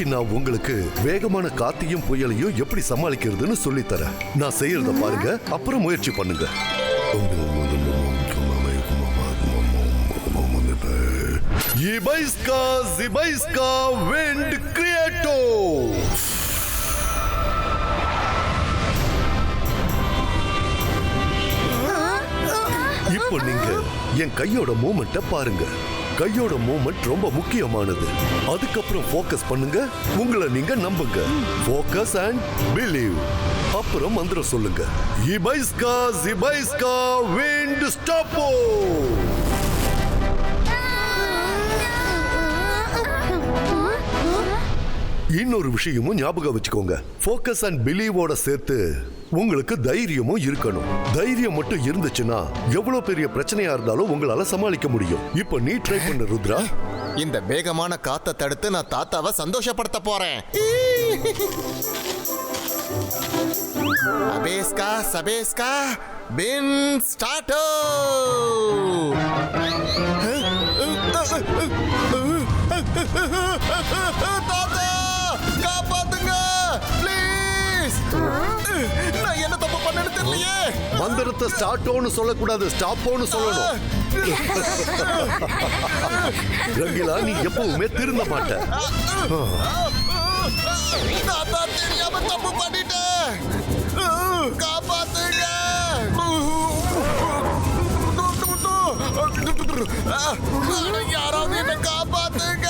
இன்னைக்கு நான் உங்களுக்கு வேகமான காத்தையும் புயலையும் எப்படி சமாளிக்கிறதுன்னு சொல்லித்தரேன். நான் செய்யறத பாருங்க, அப்புறம் முயற்சி பண்ணுங்க. Ibaiska Zibaiska Wind Creator. இப்போ நீங்க என் கையோட மூமெண்ட்டை பாருங்க. கையோட மூமெண்ட் ரொம்ப முக்கியமானது. அதுக்கப்புறம் ஃபோக்கஸ் பண்ணுங்க, உங்களை நீங்க நம்புங்க. Focus and believe. அப்புறம் மந்திரம் சொல்லுங்க. இபைஸ்கா ஜிபைஸ்கா விண்ட் ஸ்டாப்போ. இன்னொரு விஷயமும் ஞாபகம் வச்சுக்கோங்க. ஃபோக்கஸ் அண்ட் பிலீவோட சேர்த்து உங்களுக்கு தைரியமும் இருக்கணும். தைரியம் மட்டும் இருந்துச்சுன்னா எவ்வளவு பெரிய பிரச்சனையா இருந்தாலும் உங்களால சமாளிக்க முடியும். இப்போ நீ ட்ரை பண்ணு ருத்ரா. இந்த வேகமான காத்தை தடுத்து நான் தாத்தாவை சந்தோஷப்படுத்த போறேன். அபேஸ்கா சபேஸ்கா பின் ஸ்டார்டோ. தாத்தா காப்பாத்துங்க ப்ளீஸ். நான் என்ன தப்பு பண்ணேன்னு தெரியலையே. மந்திரத்தை ஸ்டார்ட்டோன்னு சொல்லக்கூடாது, ஸ்டாப்போன்னு சொல்லணும். ரங்கிலா, நீ எப்பவுமே திருந்த மாட்ட. தாத்தா தெரியாம தப்பு பண்ணிட்டேன். காப்பாத்துங்க. யாராவது என்ன காப்பாத்துங்க.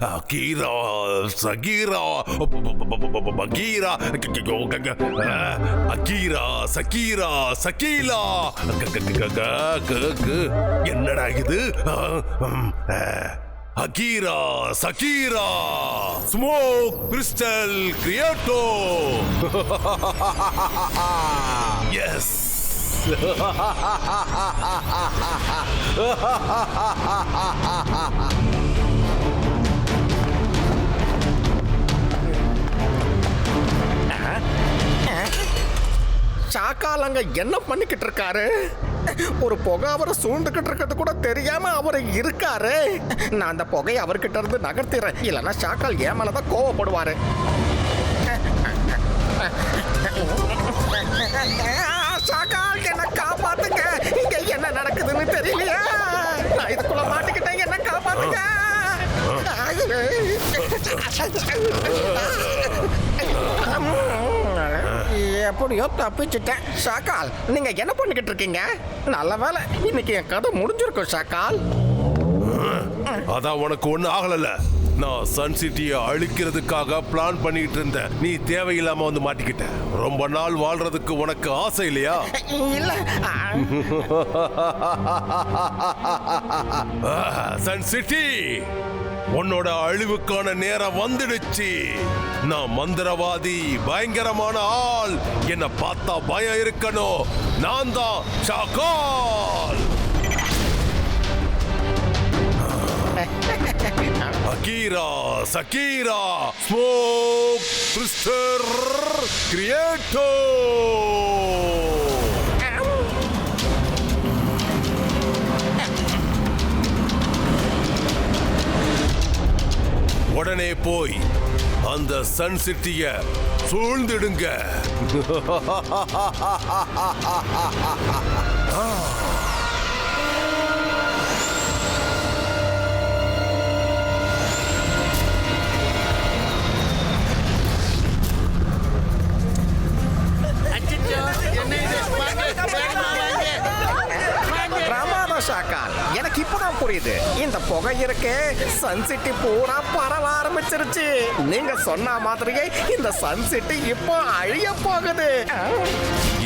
Akira, Sagira, Bagira, Akira, Sakira, Sakila. என்னடா இது? Akira, Sakira, Smoke Crystal Creator. Yes. சாக்காலங்க என்ன பண்ணிக்கிட்டு இருக்காரு? ஒரு புகை அவரை சூழ்ந்துகிட்டு இருக்கிறது கூட தெரியாம அவரு இருக்காரு. நான் அந்த புகையை அவர்கிட்ட இருந்து நகர்த்திறேன், இல்லைன்னா சாக்கால் என் மேலதான் கோவப்படுவாரு. சாக்கால் என்ன காப்பாத்துங்க. இங்க என்ன நடக்குதுன்னு தெரியலையா? நான் இதுக்குள்ள மாட்டிக்கிட்டேன், என்ன காப்பாத்துங்க. எப்படியோ தப்பிச்சுட்டேன். ஷாக்கால், நீங்க என்ன பண்ணிக்கிட்டு இருக்கீங்க? நல்ல வேலை, இன்னைக்கு என் கதை முடிஞ்சிருக்கும் ஷாக்கால். அதான் உனக்கு ஒண்ணு ஆகல. நான் சன் சிட்டியை அழிக்கிறதுக்காக பிளான் பண்ணிட்டு இருந்தேன். நீ தேவையில்லாம வந்து மாட்டிக்கிட்ட. ரொம்ப நாள் வாழ்றதுக்கு உனக்கு ஆசை இல்லையா? இல்ல. சன் சிட்டி, உன்னோட அழிவுக்கான நேரம் வந்துடுச்சு. நான் மந்திரவாதி, பயங்கரமான ஆள். என்ன பார்த்தா பயம் இருக்கணும். நான் தான் ஷாக்கால். அகீரா, சகீரா, ஸ்மோக் கிறிஸ்டர் கிரியேட்டோ. உடனே போய் அந்த சன் சிட்டிய சூழ்ந்துடுங்க. எனக்கு இப்பதான் புரியுது. இந்த புகை இருக்கு, சன் சிட்டி பூரா பரவ ஆரம்பிச்சிருச்சு. நீங்க சொன்ன மாதிரியே இந்த சன் சிட்டி இப்போ அழிய போகுது.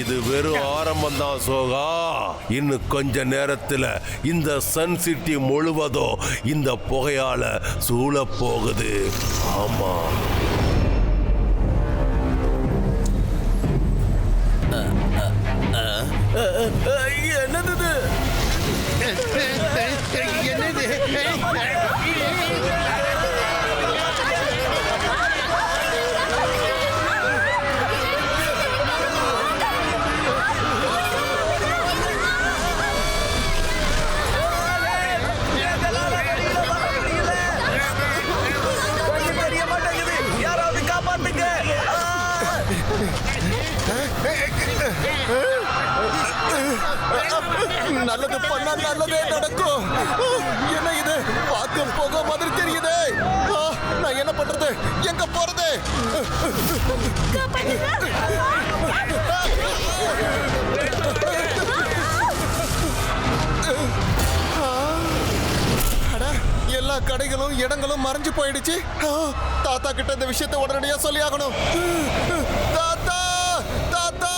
இது வெறும் ஆரம்பம் தான் சோகா. இன்னும் கொஞ்ச நேரத்துல இந்த சன் சிட்டி முழுவதும் இந்த புகையால சூழ போகுது. ஆமா, என்னது ஆனா நல்லதே நடக்கும். என்ன இது பார்க்க போக மாதிரி தெரியுது. நான் என்ன பண்றது, எங்க போறது? எல்லா கடைகளும் இடங்களும் மறைஞ்சு போயிடுச்சு. தாத்தா கிட்ட இந்த விஷயத்தை உடனடியா சொல்லி ஆகணும். தாத்தா தாத்தா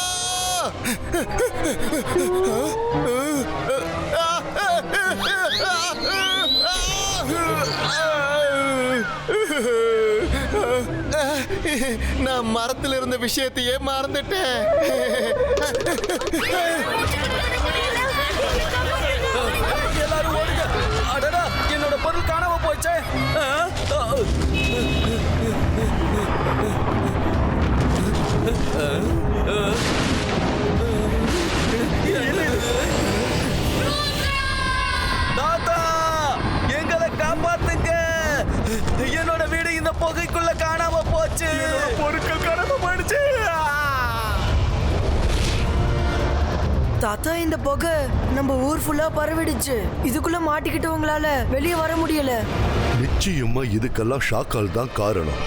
நான் மரத்தில் இருந்த விஷயத்தையே மறந்துட்டேன். எல்லாரும் ஓடுங்க. அடடா, என்னோட பொருள் காணாம போச்சே. தாத்தா, எங்களை காப்பாத்துங்க. என்னோட வீடு இந்த புகைக்குள்ள காணாம போச்சு. பொருட்கள் காணாம போயிடுச்சு. தாத்தா, இந்த புகை நம்ம ஊர் ஃபுல்லா பரவிடுச்சு. இதுக்குள்ள மாட்டிக்கிட்டு உங்களால வெளியே வர முடியல. நிச்சயமா இதுக்கெல்லாம் ஷாக்கால் தான் காரணம்.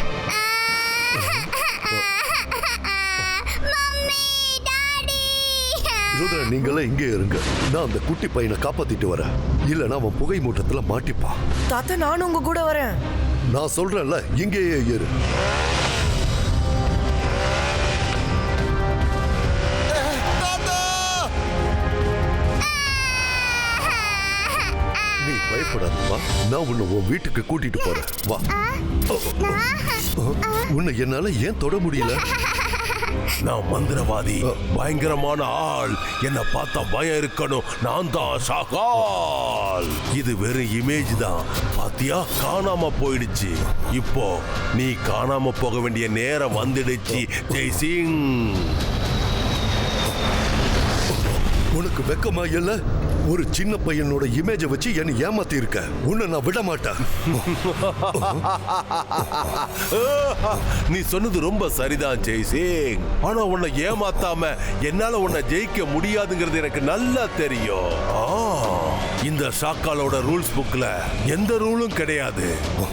ருத்ரா, நீங்களே இங்கே இருங்க. நான் அந்த குட்டி பையனை காப்பாத்திட்டு வரேன். இல்லைன்னா அவன் புகை மூட்டத்துல மாட்டிப்பான். தாத்தா, நானும் உங்க கூட வரேன். நான் சொல்றேன்ல, இங்கேயே இரு. நீ பயப்படாதப்பா, நான் உன்னை உன் வீட்டுக்கு கூட்டிட்டு போறேன். வா. உன்னை என்னால ஏன் தொட முடியல? நான் மந்திரவாதி, பயங்கரமான ஆள். என்ன பார்த்தா பயம் இருக்கணும். நான் தான் ஷாகால். இது வெறும் இமேஜ் தான். பாத்தியா, காணாம போயிடுச்சு. இப்போ நீ காணாம போக வேண்டிய நேரம் வந்துடுச்சு ஜெய்சிங். உனக்கு வெக்கமா இல்ல? ஒரு சின்ன பையனோட இமேஜை வச்சு என்னை ஏமாத்தி இருக்க. உன்னை நான் விட மாட்டேன். நீ சொன்னது ரொம்ப சரிதான் ஜெய்சிங். ஆனா உன்னை ஏமாத்தாம என்னால உன்னை ஜெயிக்க முடியாதுங்கிறது எனக்கு நல்லா தெரியும். இந்த ஷாக்காலோட ரூல்ஸ் புக்ல எந்த ரூலும் கிடையாது.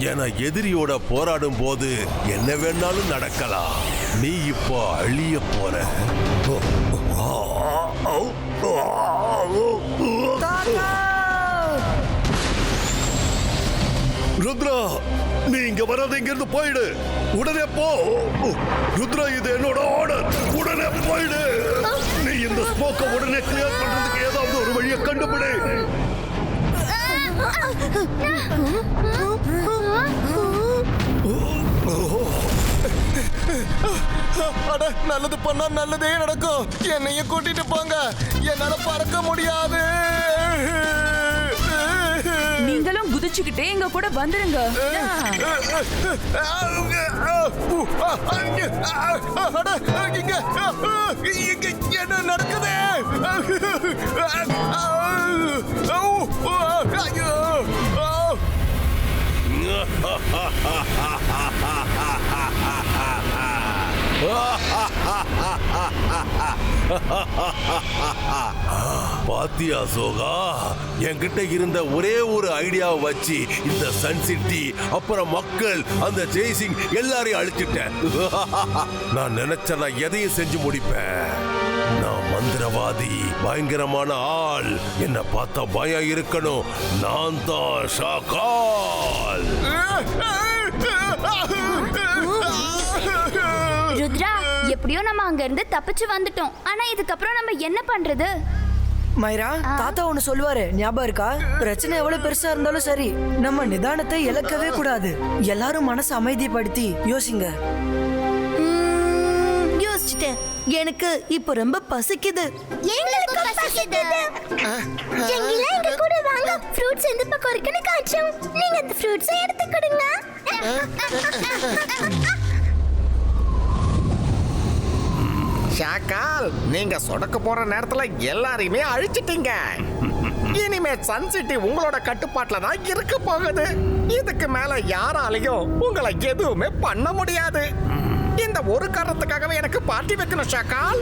ஏன்னா எதிரியோட போராடும் போது என்ன வேணாலும் நடக்கலாம். நீ இப்போ அழிய போற. ருத்ரா, நீ இங்க வராத, இங்க இருந்து போயிடு. உடனே போ. ருத்ரா, இது என்னோட ஆர்டர். உடனே போயிடு. நீ இந்த ஸ்மோக்க உடனே கிளியர் பண்றதுக்கு ஏதாவது ஒரு வழியை கண்டுபிடி. அட, நல்லது பண்ணா நல்லதே நடக்கும். என்னையும் கூட்டிட்டு போங்க. என்னால பறக்க முடியாது. நீங்களும் குதிச்சுக்கிட்டே எங்க கூட வந்துருங்க. என்ன நடக்குது? பாத்தியா சோகா, என்கிட்ட இருந்த ஒரே ஒரு ஐடியாவை வச்சு இந்த சன் சிட்டி அப்புறம் மக்கள் அந்த ஜெய்சிங் எல்லாரையும் அழிச்சிட்டேன். நான் நினைச்ச நான் எதையும் செஞ்சு முடிப்பேன். நான் மந்திரவாதி, பயங்கரமான ஆள். என்ன பார்த்தா பயம் இருக்கணும். நான் தான் ஷாகால். ருத்ரா, எப்படியோ நம்ம அங்க இருந்து தப்பிச்சு வந்துட்டோம். ஆனா இதுக்கப்புறம் நம்ம என்ன பண்றது? மைரா, தாத்தா ஒண்ணு சொல்லுவாரு, ஞாபகம் இருக்கா? பிரச்சனை எவ்வளவு பெருசா இருந்தாலும் சரி, நம்ம நிதானத்தை இழக்கவே கூடாது. எல்லாரும் மனசை அமைதிப்படுத்தி யோசிங்க. யோசிச்சிட்டேன். எனக்கு இப்போ ரொம்ப பசிக்குது. எங்களுக்கு பசிக்குது. ஜங்கிலா, எங்க கூட வாங்க. ஃப்ரூட்ஸ் எந்த பக்கம் இருக்குன்னு காட்டும். நீங்க அந்த ஃப்ரூட்ஸை எடுத்து கொடுங்க. ஷாக்கால், நீங்க சொடக்க போற நேரத்துல எல்லாரையுமே அழிச்சிட்டீங்க. இனிமே சன் சிட்டி உங்களோட கட்டுப்பாட்டுல தான் இருக்க போகுது. இதுக்கு மேல யாராலையும் உங்களை எதுவுமே பண்ண முடியாது. இந்த ஒரு காரணத்துக்காகவே எனக்கு பார்ட்டி வைக்கணும் ஷாக்கால்.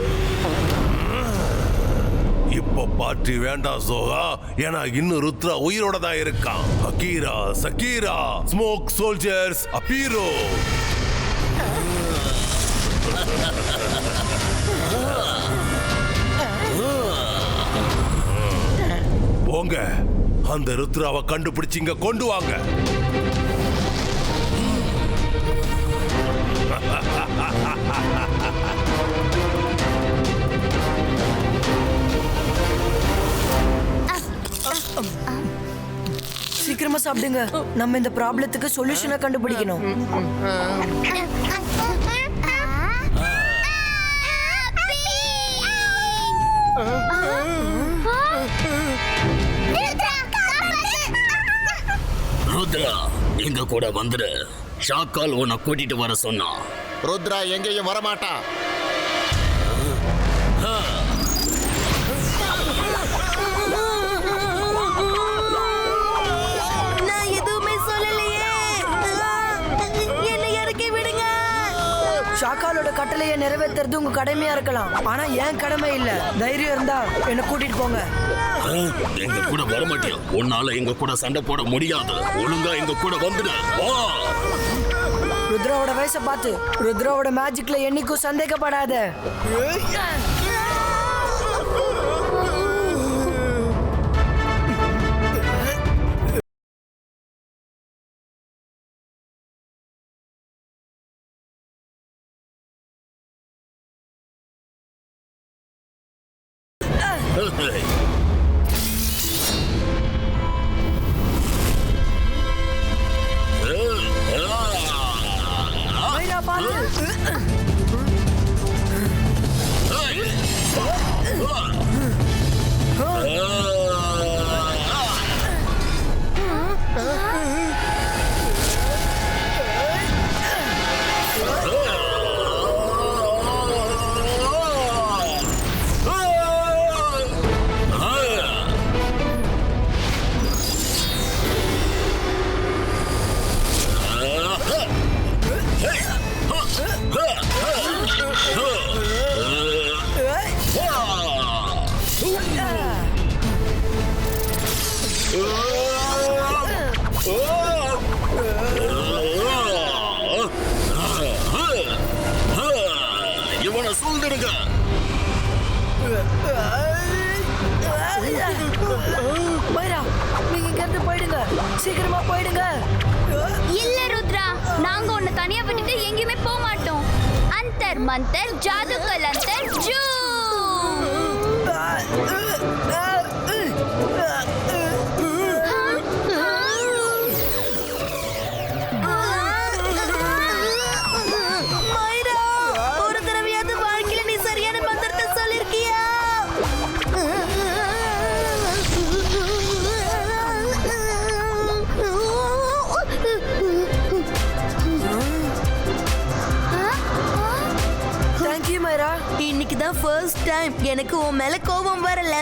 இப்ப பார்ட்டி வேண்டாம் சோகா, ஏன்னா இன்னும் ருத்ரா உயிரோட தான் இருக்கான். அகீரா, சகீரா, ஸ்மோக் சோல்ஜர்ஸ், அப்பீரோ. போங்க, அந்த ருத்ராவை கண்டுபிடிச்சிங்க கொண்டு வாங்க. சீக்கிரமா சாப்பிடுங்க. நம்ம இந்த ப்ராப்ளத்துக்கு சொல்யூஷனை கண்டுபிடிக்கணும். ருத்ரா எங்க கூட வந்துடு. ஷாக்கால் உன்னை கூட்டிட்டு வர சொன்னா. ருத்ரா எங்கேயும் வரமாட்டான். நான் எதுவுமே சொல்லலையே. என்னை இறக்கி விடுங்க. ஷாக்காலோட கட்டளையை நிறைவேற்றுறது உங்க கடமையா இருக்கலாம், ஆனா என் கடமை இல்ல. தைரியம் இருந்தா என்ன கூட்டிட்டு போங்க. எங்க கூட வர மாட்டியா? உன்னால எங்க கூட சண்டை போட முடியாது. ஒழுங்கா எங்க கூட வந்துடு. வா. ருத்ராவோட வயசை பார்த்து ருத்ராவோட மேஜிக்ல என்னைக்கும் சந்தேகப்படாத. மைரா பார்த்து. இவனை சூழ்ந்துடுங்க. மைரா, நீங்க இங்க இருந்து போயிடுங்க. சீக்கிரமா போயிடுங்க. இல்ல ருத்ரா, நாங்க உன்னை தனியா விட்டுட்டு எங்கேயுமே போக மாட்டோம். அந்தர் மந்தர் ஜாது கலந்தர் ஜூ. மைரா, ஒரு தடவையாவது வாழ்க்கையில நீ சரியான மந்திரத்தை சொல்லிருக்கியா? தேங்க்யூ மைரா. இன்னைக்கு தான் ஃபர்ஸ்ட் டைம் எனக்கு உன் மேல கோபம் வரல.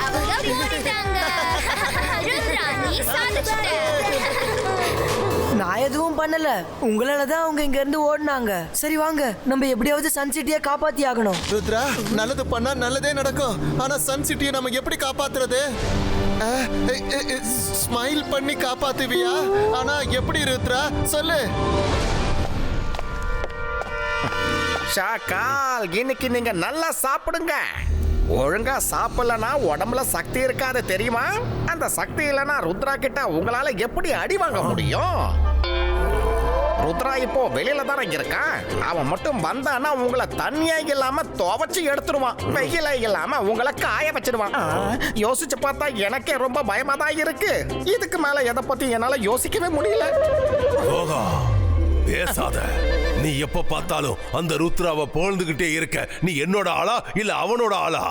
அவங்க போயிட்டாங்க. ருத்ரா, நீ சாதிச்சிட்ட. நான் எதுவும் பண்ணல, உங்களால தான் அவங்க இங்க இருந்து ஓடினாங்க. சரி வாங்க, நம்ம எப்படியாவது சன் சிட்டியை காப்பாத்தி ஆகணும். ருத்ரா, நல்லது பண்ணா நல்லதே நடக்கும். ஆனா சன் சிட்டியை நம்ம எப்படி காப்பாத்துறது? ஸ்மைல் பண்ணி காப்பாத்துவியா? ஆனா எப்படி ருத்ரா, சொல்லு. ஷாக்கால், இன்னைக்கு நீங்க நல்லா சாப்பிடுங்க. ஒழுங்கா சாப்பிடலனா உடம்புல சக்தி இருக்காது தெரியுமா? அந்த சக்தி இல்லைன்னா ருத்ரா கிட்ட உங்களால எப்படி அடி வாங்க முடியும்? ருத்ரா இப்போ வெளியில தானே இருக்கான். அவன் மட்டும் வந்தானா உங்களை தண்ணியா இல்லாம துவைச்சு எடுத்துருவான். வெயில இல்லாம உங்களை காய வச்சிடுவான். யோசிச்சு பார்த்தா எனக்கே ரொம்ப பயமா தான் இருக்கு. இதுக்கு மேல எதை பத்தி என்னால யோசிக்கவே முடியல. சோகா, பேசாத. நீ எப்ப பார்த்தாலும் அந்த ருத்ராவை போழ்ந்துகிட்டே இருக்க. நீ என்னோட ஆளா இல்ல அவனோட ஆளா?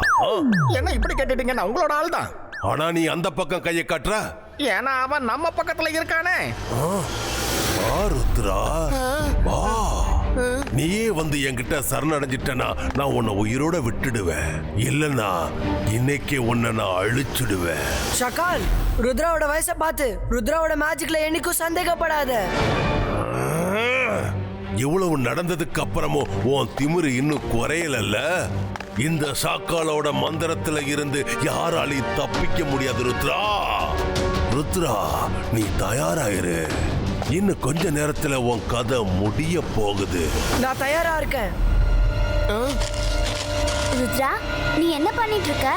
என்ன இப்படி கேட்டுட்டீங்க? நான் உங்களோட ஆள் தான். ஆனா நீ அந்த பக்கம் கையை காட்டுற. ஏன்னா அவன் நம்ம பக்கத்துல இருக்கானே. வா ருத்ரா, வா. நீயே வந்து என்கிட்ட சரணடைஞ்சிட்டனா நான் உன்னை உயிரோட விட்டுடுவேன். இல்லனா இன்னைக்கு உன்னை நான் அழிச்சிடுவேன். ஷகால், ருத்ராவோட வயசை பார்த்து ருத்ராவோட மேஜிக்ல என்னைக்கும் சந்தேகப்படாத. இவ்வளவு நடந்ததுக்கு அப்புறமும் உன் திமிரு இன்னும் குறையலல்ல. இந்த ஷாக்காலோட மந்திரத்துல இருந்து யாராலையும் தப்பிக்க முடியாது. ருத்ரா, ருத்ரா, நீ தயாராயிரு. இன்னும் கொஞ்ச நேரத்துல உன் கதை முடிய போகுது. நான் தயாரா இருக்கேன். ருத்ரா, நீ என்ன பண்ணிட்டு இருக்க?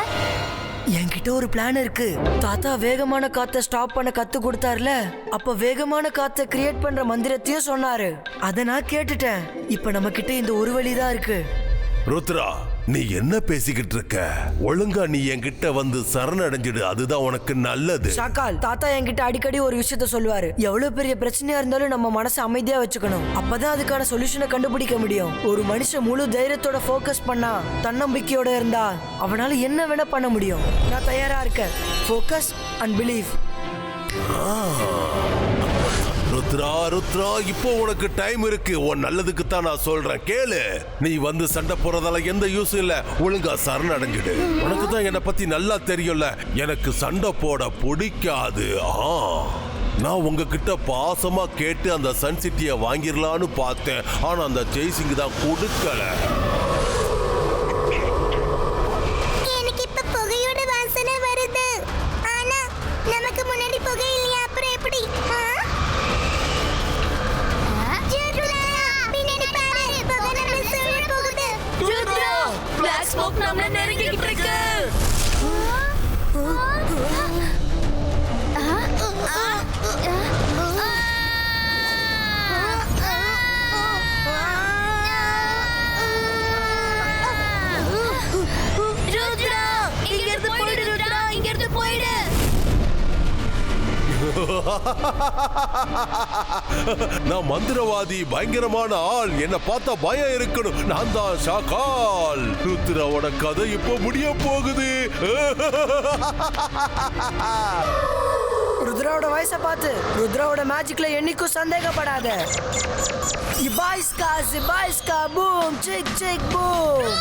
என்கிட்ட ஒரு பிளான் இருக்கு. தாத்தா வேகமான காத்தை ஸ்டாப் பண்ண கத்து கொடுத்தாருல, அப்ப வேகமான காத்தை கிரியேட் பண்ற மந்திரத்தையும் சொன்னாரு. அத நான் கேட்டுட்டேன். இப்ப நம்ம கிட்ட இந்த ஒரு வழிதான் இருக்கு. ருத்ரா, நீ என்ன பேசிக்கிட்டு இருக்க? ஒழுங்கா நீ என்கிட்ட வந்து சரணடைஞ்சிடு, அதுதான் உனக்கு நல்லது. ஷாக்கால், தாத்தா என்கிட்ட அடிக்கடி ஒரு விஷயத்த சொல்லுவாரு. எவ்வளவு பெரிய பிரச்சனையா இருந்தாலும் நம்ம மனசை அமைதியா வச்சுக்கணும். அப்பதான் அதுக்கான சொல்யூஷனை கண்டுபிடிக்க முடியும். ஒரு மனுஷன் முழு தைரியத்தோட ஃபோக்கஸ் பண்ணா, தன்னம்பிக்கையோட இருந்தா அவனால என்ன வேணா பண்ண முடியும். நான் தயாரா இருக்கேன். Focus and believe. Rudra, Rudra, இப்போ உனக்கு டைம் இருக்கு. உன் நல்லதுக்கு தான் நான் சொல்றேன், கேளு. நீ வந்து சண்டை போறதால எந்த யூஸும் இல்ல. ஒழுங்கா சரணடைஞ்சிடு. உனக்கு தான் என்னை பத்தி நல்லா தெரியும்ல. எனக்கு சண்டை போட பிடிக்காது. நான் உங்ககிட்ட பாசமா கேட்டு அந்த சன் சிட்டியை வாங்கிடலான்னு பார்த்தேன். ஆனா அந்த ஜெய்சிங் தான் கொடுக்கல. எனக்கு இப்ப புகையோட வாசனை வருது. ஆனா நமக்கு முன்னாடி புகை இல்லையா? அப்புறம் எப்படி? பிளாக் ஸ்மோக் நம்மள நெருங்கிட்டு இருக்கு. ருத்ரா, இங்க இருந்து போயிடு. ருத்ரா, இங்க இருந்து போயிடு. நான் மந்திரவாதி, பயங்கரமான ஆள். என்ன பார்த்தா பயம் இருக்கணும். நான் தான் ஷாக்கால். ருத்ராவோட கதை இப்போ முடிய போகுது. ருத்ராவோட வயசை பார்த்து ருத்ராவோட மேஜிக்ல என்னைக்கும் சந்தேகப்படாத. இபாய்ஸ்கா சிபாய்ஸ்கா பூம் சிக் சிக் பூம்.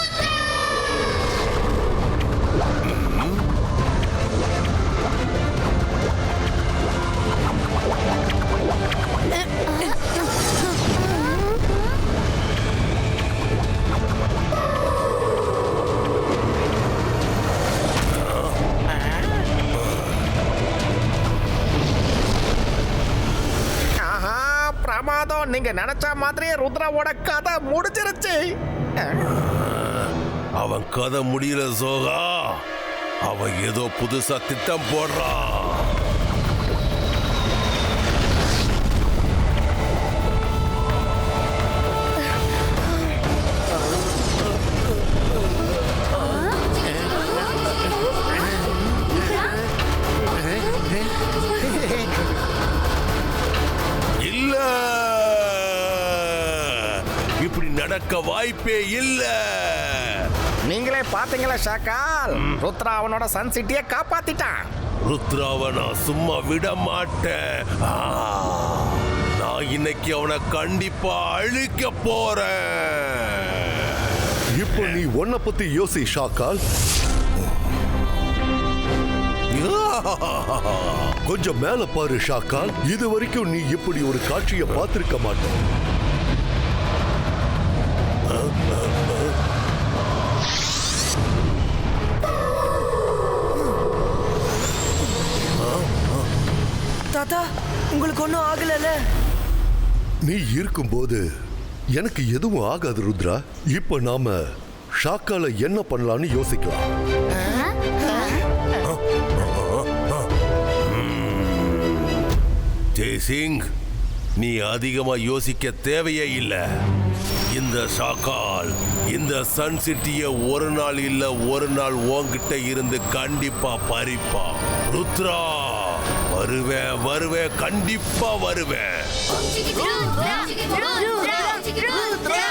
பிரமாதம். நீங்க நினைச்ச மாதிரியே ருத்ராவோட கதை முடிஞ்சிருச்சு. அவன் கதை முடியல சோகா. அவன் ஏதோ புதுசா திட்டம் போடுறான். இப்படி நடக்க வாய்ப்பே இல்ல. நீங்களே பாத்தீங்களா ஷாக்கால், ருத்ரா அவனோட சன் சிட்டியை காப்பாத்திட்டான். ருத்ராவை நான் சும்மா விட மாட்டேன். நான் இன்னைக்கு அவனை கண்டிப்பா அழிக்க போறேன். இப்போ நீ உன்னை பத்தி யோசி ஷாக்கால். கொஞ்சம் மேல பாரு ஷாக்கால். இது வரைக்கும் நீ இப்படி ஒரு காட்சியை பார்த்திருக்க மாட்டேன். தாத்தா, உங்களுக்கு ஒன்றும் ஆகலல்ல? நீ இருக்கும்போது எனக்கு எதுவும் ஆகாது ருத்ரா. இப்ப நாம ஷாக்கால என்ன பண்ணலாம்னு யோசிக்கலாம். ஜெய்சிங், நீ அதிகமா யோசிக்க தேவையே இல்லை. இந்த ஷாக்கால் இந்த சன் சிட்டியை ஒரு நாள் இல்ல ஒரு நாள் உன்கிட்ட இருந்து கண்டிப்பா பறிப்பா. ருத்ரா, வருவேன் வருவேன், கண்டிப்பா வருவேன். ருத்ரா, ருத்ரா, ருத்ரா, ருத்ரா.